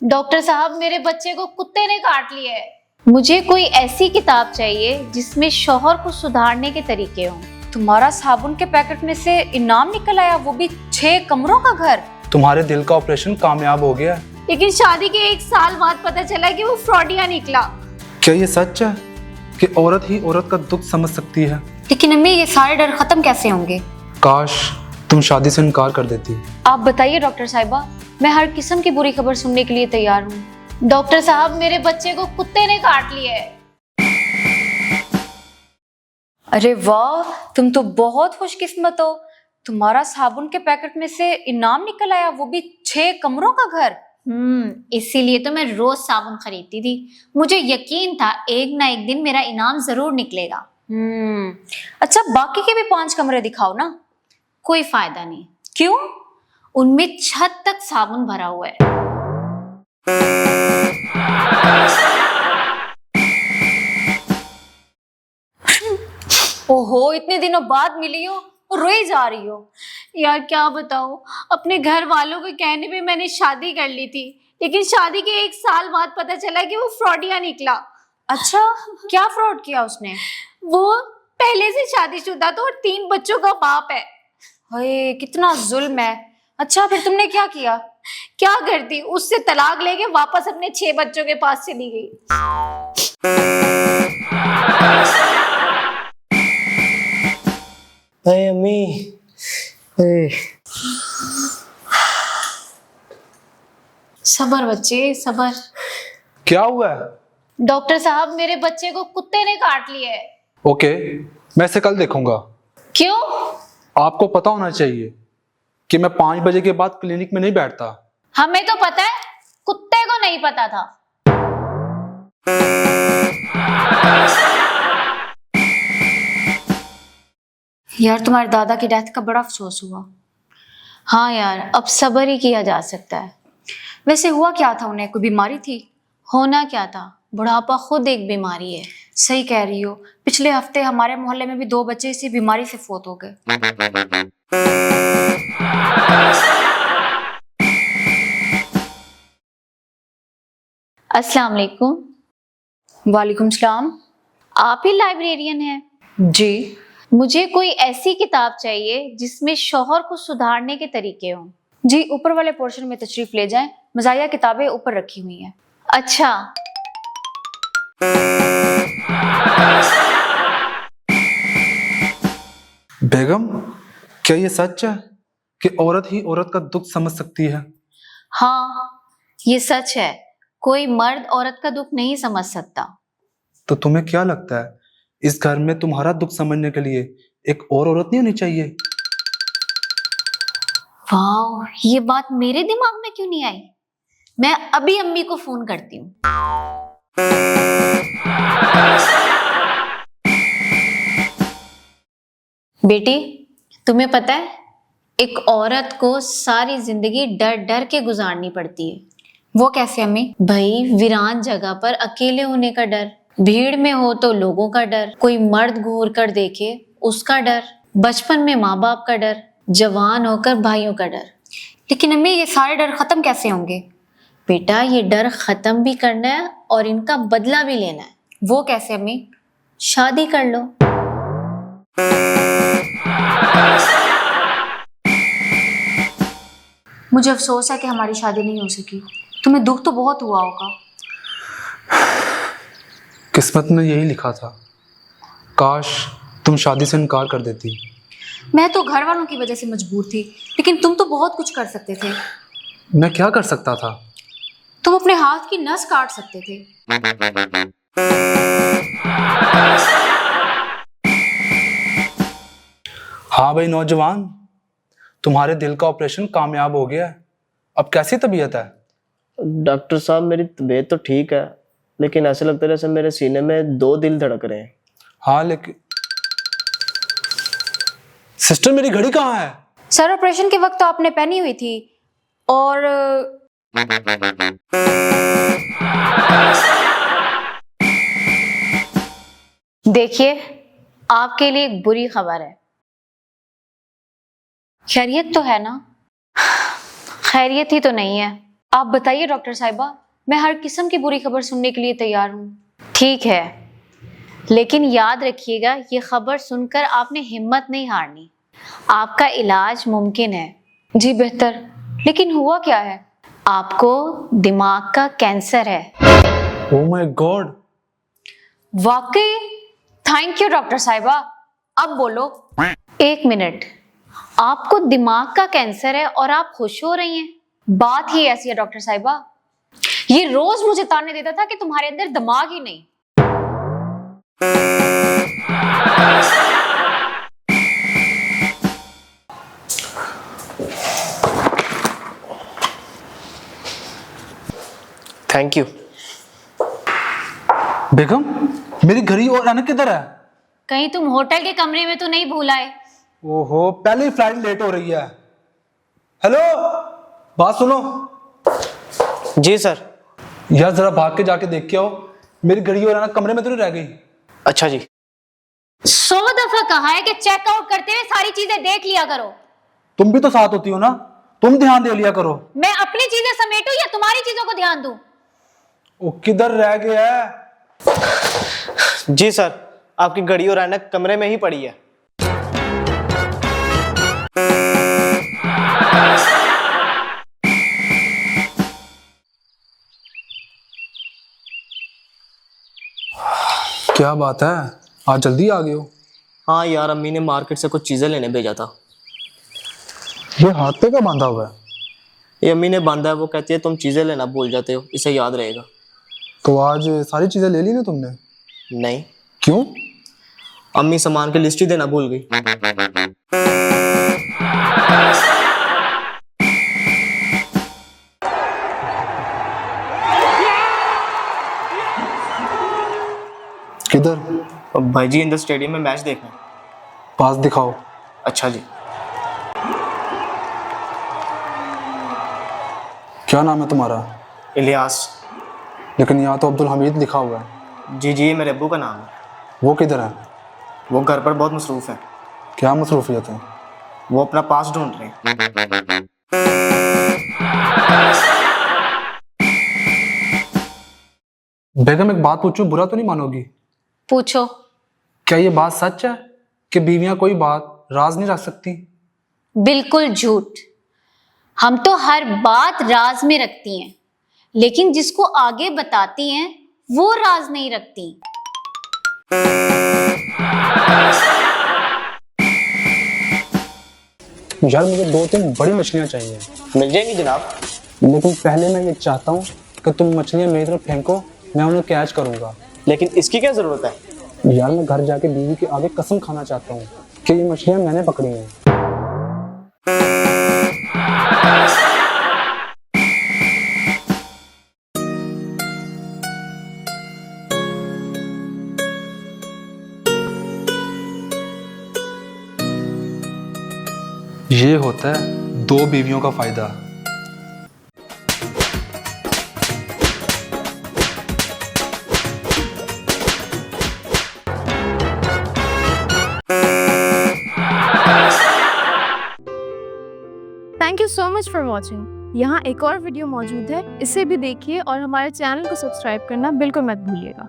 Doctor साहब, मेरे बच्चे को कुत्ते ने काट लिया है। मुझे कोई ऐसी किताब चाहिए जिसमें शौहर को सुधारने के तरीके हों। तुम्हारा साबुन के पैकेट में से इनाम निकल आया, वो भी 6 कमरों का घर। तुम्हारे दिल का ऑपरेशन कामयाब हो गया। लेकिन शादी के 1 साल बाद पता चला कि वो फ्रॉडिया निकला। क्या ये सच है कि औरत ही औरत का दुख समझ सकती है? लेकिन अम्मी, ये सारे डर खत्म कैसे होंगे? काश तुम शादी से इनकार कर देती। आप बताइए डॉक्टर साहिबा, मैं हर किस्म की बुरी खबर सुनने के लिए तैयार हूँ। डॉक्टर साहब, मेरे बच्चे को कुत्ते ने काट लिया है। अरे वाह, तुम तो बहुत खुशकिस्मत हो। तुम्हारा साबुन के पैकेट में से इनाम निकल आया, वो भी 6 कमरों का घर। इसीलिए तो मैं रोज साबुन खरीदती थी। मुझे यकीन था एक ना एक दिन मेरा इनाम जरूर निकलेगा। अच्छा, बाकी के भी 5 कमरे दिखाओ ना। कोई फायदा नहीं। क्यों? उनमें छत तक साबुन भरा हुआ है। ओहो, इतने दिनों बाद मिली हो और रोई जा रही हो। यार क्या बताऊं, अपने घर वालों के कहने पे मैंने शादी कर ली थी, लेकिन शादी के 1 साल बाद पता चला कि वो फ्रॉडिया निकला। अच्छा, क्या फ्रॉड किया उसने? वो पहले से शादीशुदा था और 3 बच्चों का बाप है। हाय, कितना जुल्म है। अच्छा, फिर तुमने क्या किया? क्या करती, उससे तलाक लेके वापस अपने 6 बच्चों के पास चली गई। अरे अम्मी, अरे सबर बच्चे, सबर। क्या हुआ है? डॉक्टर साहब, मेरे बच्चे को कुत्ते ने काट लिया है। ओके, मैं इसे कल देखूंगा। क्यों? आपको पता होना चाहिए कि मैं 5 बजे के बाद क्लिनिक में नहीं बैठता। हमें तो पता है, कुत्ते को नहीं पता था। यार, तुम्हारे दादा की डेथ का बड़ा अफसोस हुआ। हाँ यार, अब सब्र ही किया जा सकता है। वैसे हुआ क्या था उन्हें? कोई बीमारी थी? होना क्या था, बुढ़ापा खुद एक बीमारी है। सही कह रही हो। पिछले हफ्ते हमारे मोहल्ले में भी 2 बच्चे इसी बीमारी से फौत हो गए। अस्सलाम वालेकुम। वालेकुम सलाम। आप ही लाइब्रेरियन हैं? जी। मुझे कोई ऐसी किताब चाहिए जिसमें शौहर को सुधारने के तरीके हों। जी, ऊपर वाले पोर्शन में तशरीफ ले जाएं। मज़ाहिया किताबें ऊपर रखी हुई हैं। अच्छा। बेगम, क्या ये सच है कि औरत ही औरत का दुख समझ सकती है? हाँ, ये सच है। कोई मर्द औरत का दुख नहीं समझ सकता। तो तुम्हें क्या लगता है, इस घर में तुम्हारा दुख समझने के लिए एक और औरत नहीं होनी चाहिए? वाह, ये बात मेरे दिमाग में क्यों नहीं आई? मैं अभी अम्मी को फोन करती हूँ। बेटी, तुम्हें पता है, एक औरत को सारी जिंदगी डर डर के गुजारनी पड़ती है। वो कैसे अम्मी? भाई, वीरान जगह पर अकेले होने का डर, भीड़ में हो तो लोगों का डर, कोई मर्द घूर कर देखे उसका डर, बचपन में माँ बाप का डर, जवान होकर भाइयों का डर। लेकिन अम्मी, ये सारे डर खत्म कैसे होंगे? बेटा, ये डर खत्म भी करना है और इनका बदला भी लेना है। वो कैसे अम्मी? शादी कर लो। मुझे अफसोस है कि हमारी शादी नहीं हो सकी। तुम्हें दुख तो बहुत हुआ होगा। किस्मत में यही लिखा था। काश तुम शादी से इनकार कर देती। मैं तो घर वालों की वजह से मजबूर थी, लेकिन तुम तो बहुत कुछ कर सकते थे। मैं क्या कर सकता था? तुम अपने हाथ की नस काट सकते थे। हाँ भाई नौजवान, तुम्हारे दिल का ऑपरेशन कामयाब हो गया है। अब कैसी तबीयत है? डॉक्टर साहब, मेरी तबीयत तो ठीक है, लेकिन ऐसा लगता है जैसे मेरे सीने में 2 दिल धड़क रहे हैं। हाँ, लेकिन सिस्टर, मेरी घड़ी कहाँ है? सर, ऑपरेशन के वक्त तो आपने पहनी हुई थी। और देखिए, आपके लिए एक बुरी खबर है। खैरियत तो है ना? खैरियत ही तो नहीं है। आप बताइए डॉक्टर साहिबा, मैं हर किस्म की बुरी खबर सुनने के लिए तैयार हूँ। ठीक है, लेकिन याद रखिएगा ये खबर सुनकर आपने हिम्मत नहीं हारनी। आपका इलाज मुमकिन है। जी बेहतर, लेकिन हुआ क्या है? आपको दिमाग का कैंसर है। Oh my God. वाकई? थैंक यू डॉक्टर साहिबा। अब बोलो। 1 मिनट, आपको दिमाग का कैंसर है और आप खुश हो रही हैं? बात ही ऐसी है डॉक्टर साहिबा, ये रोज मुझे ताने देता था कि तुम्हारे अंदर दिमाग ही नहीं। Thank you. बेगम, मेरी घड़ी और रौनक किधर है? कहीं तुम होटल के कमरे में तो नहीं भूल आए? ओहो, पहले ही फ्लाइट लेट हो रही है। हेलो, बात सुनो। जी सर। यार जरा भाग के जाके देख के आओ, मेरी घड़ी और रौनक कमरे में तो नहीं रह गई? अच्छा जी। 100 दफा कहा है कि चेकआउट करते हुए सारी चीजें देख लिया करो। तुम भी तो साथ होती हो ना, तुम ध्यान दे लिया करो। मैं अपनी चीजें समेटूं या तुम्हारी चीजों को ध्यान दूं? वो किधर रह गया है? जी सर, आपकी घड़ी और ऐनक कमरे में ही पड़ी है। क्या बात है, आज जल्दी आ गए हो? हाँ यार, अम्मी ने मार्केट से कुछ चीजें लेने भेजा था। ये हाथ पे क्या बांधा हुआ है? ये अम्मी ने बांधा है, वो कहती है तुम चीजें लेना भूल जाते हो, इसे याद रहेगा। तो आज सारी चीजें ले ली ना तुमने? नहीं। क्यों? अम्मी सामान की लिस्ट ही देना भूल गई। किधर? भाई जी इंदर स्टेडियम में मैच देखना। पास दिखाओ। अच्छा जी। क्या नाम है तुम्हारा? इलियास। लेकिन यहाँ तो अब्दुल हमीद लिखा हुआ है। जी जी, ये मेरे अब्बू का नाम है। वो किधर है? वो घर पर बहुत मसरूफ है। क्या मसरूफियत है? वो अपना पास ढूंढ रहे हैं। बेगम एक बात पूछूं, बुरा तो नहीं मानोगी? पूछो। क्या ये बात सच है कि बीवियां कोई बात राज नहीं रख सकती? बिल्कुल झूठ। हम तो हर बात राज में रखती हैं, लेकिन जिसको आगे बताती हैं वो राज नहीं रखती। यार मुझे 2-3 बड़ी मछलियां चाहिए। मिल जाएंगी जनाब। लेकिन पहले मैं ये चाहता हूँ कि तुम मछलियां मेरी तरफ फेंको, मैं उन्हें कैच करूंगा। लेकिन इसकी क्या जरूरत है? यार मैं घर जाके बीवी के आगे कसम खाना चाहता हूँ कि ये मछलियां मैंने पकड़ी हैं। ये होता है 2 बीवियों का फायदा। Thank you so much for watching. यहाँ एक और वीडियो मौजूद है, इसे भी देखिए और हमारे चैनल को सब्सक्राइब करना बिल्कुल मत भूलिएगा।